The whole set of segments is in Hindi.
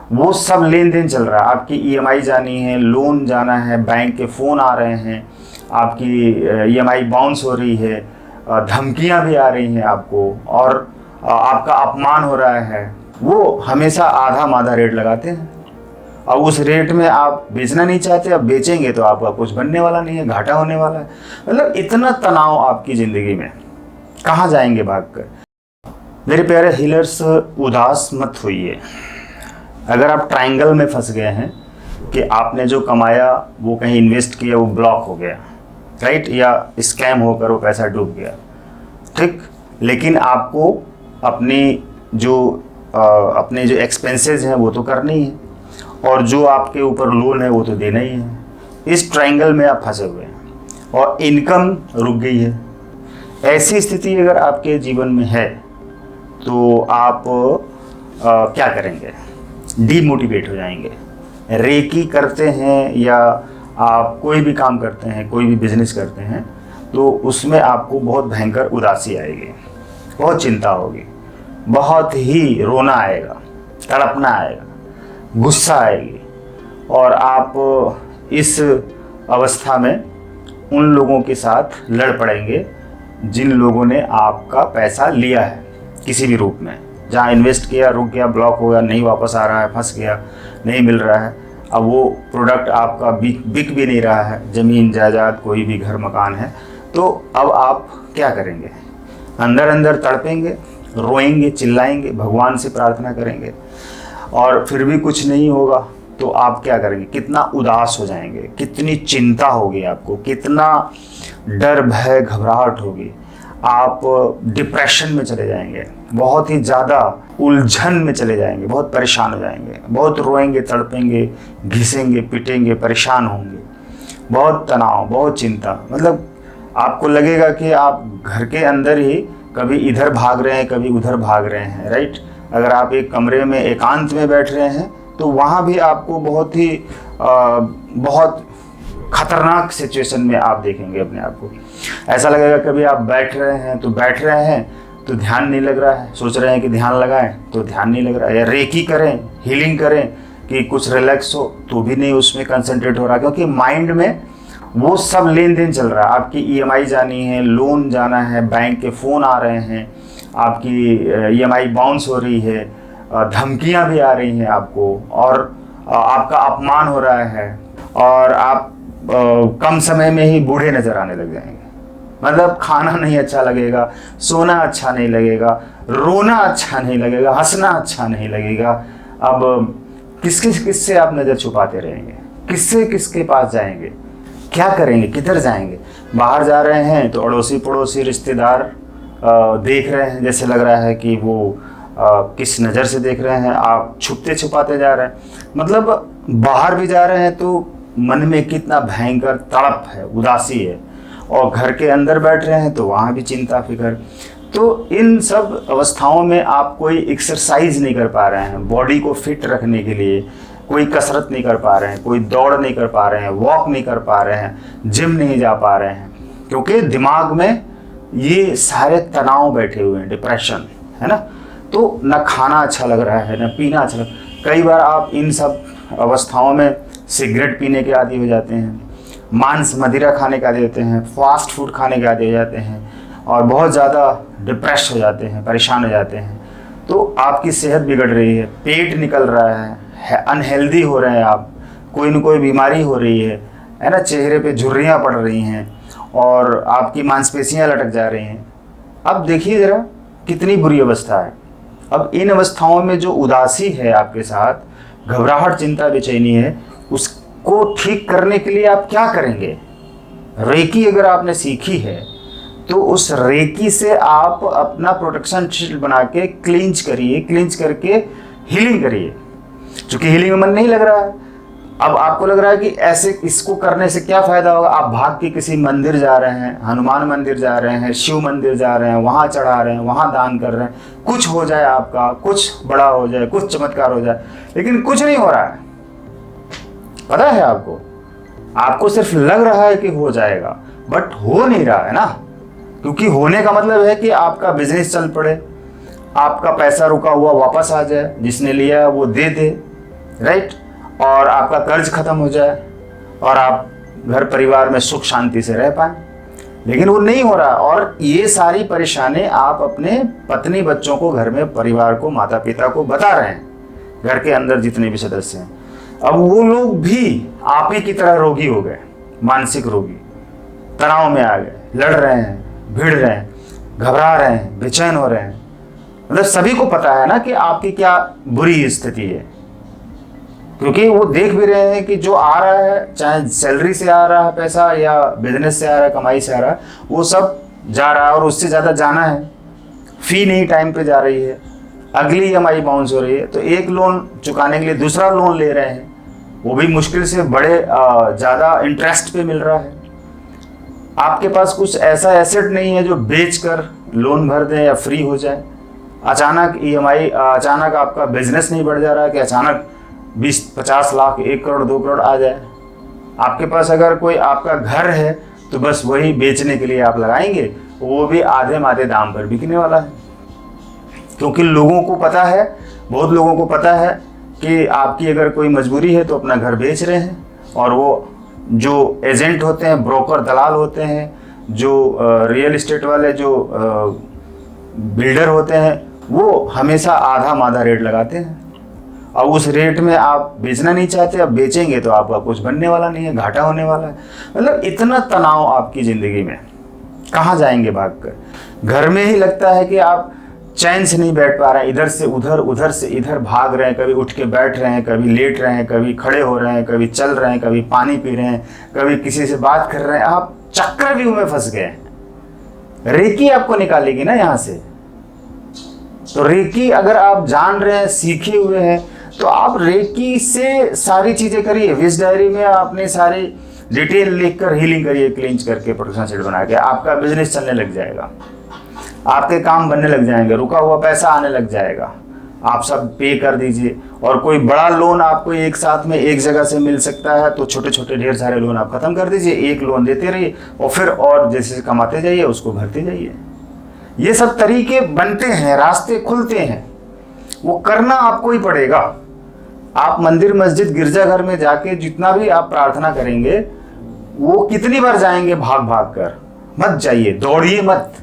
वो सब लेन देन चल रहा है। आपकी ईएमआई जानी है, लोन जाना है, बैंक के फ़ोन आ रहे हैं, आपकी ईएमआई बाउंस हो रही है, धमकियां भी आ रही हैं आपको, और आपका अपमान हो रहा है। वो हमेशा आधा माधा रेट लगाते हैं, और उस रेट में आप बेचना नहीं चाहते। अब बेचेंगे तो आपका कुछ बनने वाला नहीं है, घाटा होने वाला है। मतलब इतना तनाव आपकी ज़िंदगी में, कहाँ जाएंगे भागकर। मेरे प्यारे हीलर्स, उदास मत होइए। अगर आप ट्रायंगल में फंस गए हैं कि आपने जो कमाया वो कहीं इन्वेस्ट किया, वो ब्लॉक हो गया, राइट, या स्कैम होकर वो पैसा डूब गया, ठीक, लेकिन आपको अपने जो एक्सपेंसेस हैं वो तो करने ही है, और जो आपके ऊपर लोन है वो तो देना ही है। इस ट्रायंगल में आप फंसे हुए हैं और इनकम रुक गई है। ऐसी स्थिति अगर आपके जीवन में है तो आप क्या करेंगे? डीमोटिवेट हो जाएंगे। रेकी करते हैं या आप कोई भी काम करते हैं, कोई भी बिजनेस करते हैं, तो उसमें आपको बहुत भयंकर उदासी आएगी, बहुत चिंता होगी, बहुत ही रोना आएगा, तड़पना आएगा, गुस्सा आएगी, और आप इस अवस्था में उन लोगों के साथ लड़ पड़ेंगे जिन लोगों ने आपका पैसा लिया है किसी भी रूप में। जहाँ इन्वेस्ट किया, रुक गया, ब्लॉक हो गया, नहीं वापस आ रहा है, फंस गया, नहीं मिल रहा है, अब वो प्रोडक्ट आपका बिक भी नहीं रहा है, ज़मीन जायदाद कोई भी घर मकान है, तो अब आप क्या करेंगे? अंदर अंदर तड़पेंगे, रोएंगे, चिल्लाएंगे, भगवान से प्रार्थना करेंगे, और फिर भी कुछ नहीं होगा तो आप क्या करेंगे? कितना उदास हो जाएंगे, कितनी चिंता होगी आपको, कितना डर, भय, घबराहट होगी। आप डिप्रेशन में चले जाएंगे, बहुत ही ज़्यादा उलझन में चले जाएंगे, बहुत परेशान हो जाएंगे, बहुत रोएंगे, तड़पेंगे, घिसेंगे, पिटेंगे, परेशान होंगे, बहुत तनाव, बहुत चिंता। मतलब आपको लगेगा कि आप घर के अंदर ही कभी इधर भाग रहे हैं, कभी उधर भाग रहे हैं, राइट। अगर आप एक कमरे में एकांत में बैठ रहे हैं तो वहाँ भी आपको बहुत खतरनाक सिचुएशन में आप देखेंगे अपने आप को। ऐसा लगेगा कभी आप बैठ रहे हैं तो ध्यान नहीं लग रहा है, सोच रहे हैं कि ध्यान लगाएं तो ध्यान नहीं लग रहा है, या रेकी करें, हीलिंग करें कि कुछ रिलैक्स हो, तो भी नहीं उसमें कंसंट्रेट हो रहा, क्योंकि माइंड में वो सब लेन देन चल रहा है। आपकी ईएमआई जानी है, लोन जाना है, बैंक के फ़ोन आ रहे हैं, आपकी ईएमआई बाउंस हो रही है, धमकियां भी आ रही हैं आपको, और आपका अपमान हो रहा है, और आप कम समय में ही बूढ़े नज़र आने लग जाएंगे। मतलब खाना नहीं अच्छा लगेगा, सोना अच्छा नहीं लगेगा, रोना अच्छा नहीं लगेगा, हंसना अच्छा नहीं लगेगा। अब किससे आप नज़र छुपाते रहेंगे? किसके पास जाएंगे? क्या करेंगे? किधर जाएंगे? बाहर जा रहे हैं तो अड़ोसी पड़ोसी रिश्तेदार देख रहे हैं, जैसे लग रहा है कि वो किस नज़र से देख रहे हैं, आप छुपते छुपाते जा रहे हैं। मतलब बाहर भी जा रहे हैं तो मन में कितना भयंकर तड़प है, उदासी है, और घर के अंदर बैठ रहे हैं तो वहाँ भी चिंता फिक्र। तो इन सब अवस्थाओं में आप कोई एक्सरसाइज नहीं कर पा रहे हैं, बॉडी को फिट रखने के लिए कोई कसरत नहीं कर पा रहे हैं, कोई दौड़ नहीं कर पा रहे हैं, वॉक नहीं कर पा रहे हैं, जिम नहीं जा पा रहे हैं, क्योंकि दिमाग में ये सारे तनाव बैठे हुए हैं, डिप्रेशन है ना। तो ना खाना अच्छा लग रहा है, ना पीना अच्छा लग। कई बार आप इन सब अवस्थाओं में सिगरेट पीने के आदी हो जाते हैं, मांस मदिरा खाने के आदी होते हैं, फास्ट फूड खाने के आदी हो जाते हैं, और बहुत ज़्यादा डिप्रेस हो जाते हैं, परेशान हो जाते हैं। तो आपकी सेहत बिगड़ रही है, पेट निकल रहा है, अनहेल्दी हो रहे हैं आप, कोई न कोई बीमारी हो रही है ना, चेहरे पे झुर्रियाँ पड़ रही हैं, और आपकी मांसपेशियाँ लटक जा रही हैं। अब देखिए ज़रा कितनी बुरी अवस्था है। अब इन अवस्थाओं में जो उदासी है आपके साथ, घबराहट, चिंता, बेचैनी है, उसको ठीक करने के लिए आप क्या करेंगे? रेकी अगर आपने सीखी है तो उस रेकी से आप अपना प्रोटेक्शन शील्ड बना के क्लींच करिए, क्लींच करके हीलिंग करिए। क्योंकि हीलिंग में मन नहीं लग रहा है, अब आपको लग रहा है कि ऐसे इसको करने से क्या फ़ायदा होगा। आप भाग के किसी मंदिर जा रहे हैं, हनुमान मंदिर जा रहे हैं, शिव मंदिर जा रहे हैं, वहाँ चढ़ा रहे हैं, वहाँ दान कर रहे हैं, कुछ हो जाए आपका, कुछ बड़ा हो जाए, कुछ चमत्कार हो जाए, लेकिन कुछ नहीं हो रहा है। पता है आपको सिर्फ लग रहा है कि हो जाएगा, बट हो नहीं रहा है ना। क्योंकि होने का मतलब है कि आपका बिजनेस चल पड़े, आपका पैसा रुका हुआ वापस आ जाए, जिसने लिया वो दे दे, राइट, और आपका कर्ज खत्म हो जाए और आप घर परिवार में सुख शांति से रह पाए। लेकिन वो नहीं हो रहा, और ये सारी परेशानी आप अपने पत्नी, बच्चों को, घर में परिवार को, माता पिता को बता रहे हैं, घर के अंदर जितने भी सदस्य हैं। अब वो लोग भी आप ही की तरह रोगी हो गए, मानसिक रोगी, तनाव में आ गए, लड़ रहे हैं, भिड़ रहे हैं, घबरा रहे हैं, बेचैन हो रहे हैं। मतलब सभी को पता है ना कि आपकी क्या बुरी स्थिति है, क्योंकि वो देख भी रहे हैं कि जो आ रहा है, चाहे सैलरी से आ रहा है पैसा या बिजनेस से आ रहा है, कमाई से आ रहा है, वो सब जा रहा है और उससे ज़्यादा जाना है। फी नहीं टाइम पे जा रही है, अगली EMI बाउंस हो रही है, तो एक लोन चुकाने के लिए दूसरा लोन ले रहे हैं, वो भी मुश्किल से, बड़े ज़्यादा इंटरेस्ट पे मिल रहा है। आपके पास कुछ ऐसा एसेट नहीं है जो बेचकर लोन भर दें या फ्री हो जाए। अचानक EMI, अचानक आपका बिजनेस नहीं बढ़ जा रहा है कि अचानक 20-50 लाख, 1 करोड़ 2 करोड़ आ जाए। आपके पास अगर कोई आपका घर है तो बस वही बेचने के लिए आप लगाएंगे, वो भी आधे माधे दाम पर बिकने वाला है, क्योंकि लोगों को पता है, बहुत लोगों को पता है कि आपकी अगर कोई मजबूरी है तो अपना घर बेच रहे हैं। और वो जो एजेंट होते हैं, ब्रोकर, दलाल होते हैं, जो रियल इस्टेट वाले, जो बिल्डर होते हैं, वो हमेशा आधा माधा रेट लगाते हैं। और उस रेट में आप बेचना नहीं चाहते, अब बेचेंगे तो आपका कुछ बनने वाला नहीं है, घाटा होने वाला है। मतलब इतना तनाव आपकी ज़िंदगी में, कहाँ जाएंगे भागकर? घर में ही लगता है कि आप चैन से नहीं बैठ पा रहे हैं, इधर से उधर, उधर से इधर भाग रहे हैं, कभी उठ के बैठ रहे हैं, कभी लेट रहे हैं, कभी खड़े हो रहे हैं, कभी चल रहे हैं, कभी पानी पी रहे हैं, कभी किसी से बात कर रहे हैं। आप चक्रव्यूह में फंस गए हैं। रेकी आपको निकालेगी ना यहाँ से। तो रेकी अगर आप जान रहे हैं, सीखे हुए हैं, तो आप रेकी से सारी चीज़ें करिए। विश डायरी में आपने सारी डिटेल लिखकर हीलिंग करिए, क्लींच करके, प्रोटेक्शन सेट बना के। आपका बिजनेस चलने लग जाएगा, आपके काम बनने लग जाएंगे, रुका हुआ पैसा आने लग जाएगा। आप सब पे कर दीजिए। और कोई बड़ा लोन आपको एक साथ में एक जगह से मिल सकता है तो छोटे छोटे ढेर सारे लोन आप खत्म कर दीजिए, एक लोन देते रहिए और फिर और जैसे कमाते जाइए उसको भरते जाइए। ये सब तरीके बनते हैं, रास्ते खुलते हैं, वो करना आपको ही पड़ेगा। आप मंदिर, मस्जिद, गिरजाघर में जाके जितना भी आप प्रार्थना करेंगे, वो कितनी बार जाएंगे भाग भाग कर? मत जाइए, दौड़िए मत,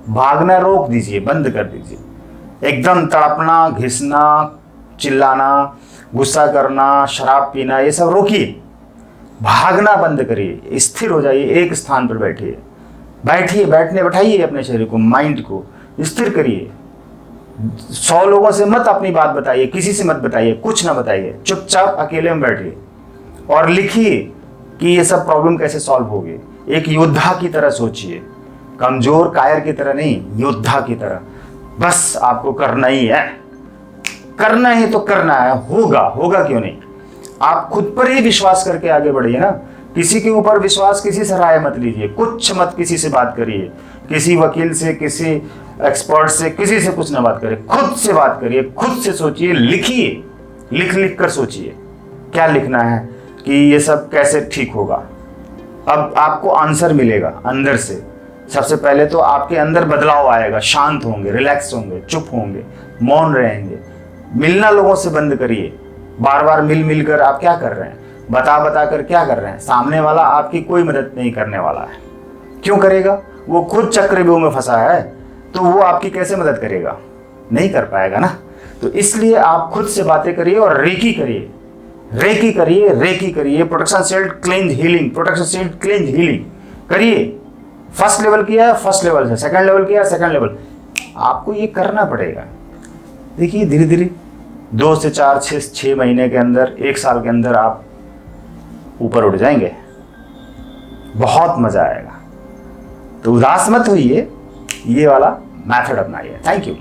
भागना रोक दीजिए, बंद कर दीजिए। एकदम तड़पना, घिसना, चिल्लाना, गुस्सा करना, शराब पीना, ये सब रोकिए, भागना बंद करिए, स्थिर हो जाइए, एक स्थान पर बैठिए, बैठाइए अपने शरीर को, माइंड को स्थिर करिए। 100 लोगों से मत अपनी बात बताइए, किसी से मत बताइए, कुछ ना बताइए, चुपचाप अकेले में बैठिए और लिखिए कि ये सब प्रॉब्लम कैसे सॉल्व होगी। एक योद्धा की तरह सोचिए, कमजोर कायर की तरह नहीं, योद्धा की तरह। बस आपको करना ही है, करना ही तो करना है, होगा क्यों नहीं। आप खुद पर ही विश्वास करके आगे बढ़िए ना। किसी के ऊपर विश्वास, किसी से राय मत लीजिए, कुछ मत किसी से बात करिए, किसी वकील से, किसी एक्सपर्ट से, किसी से कुछ ना बात करिए, खुद से बात करिए, खुद से सोचिए, लिखिए, लिख कर सोचिए क्या लिखना है कि ये सब कैसे ठीक होगा। अब आपको आंसर मिलेगा अंदर से। सबसे पहले तो आपके अंदर बदलाव आएगा, शांत होंगे, रिलैक्स होंगे, चुप होंगे, मौन रहेंगे। मिलना लोगों से बंद करिए। बार बार मिल कर आप क्या कर रहे हैं, बता कर क्या कर रहे हैं? सामने वाला आपकी कोई मदद नहीं करने वाला है। क्यों करेगा? वो खुद चक्रव्यूह में फंसा है, तो वो आपकी कैसे मदद करेगा? नहीं कर पाएगा ना। तो इसलिए आप खुद से बातें करिए और रेकी करिए, protection shield cleanse healing, protection shield cleanse healing करिए। फर्स्ट लेवल किया है, फर्स्ट लेवल से, सेकंड लेवल किया, सेकंड लेवल। आपको ये करना पड़ेगा। देखिए धीरे धीरे 2 से 4, 6 महीने के अंदर, 1 साल के अंदर आप ऊपर उठ जाएंगे, बहुत मजा आएगा। तो उदास मत होइए, ये वाला मेथड अपनाइए। Thank you.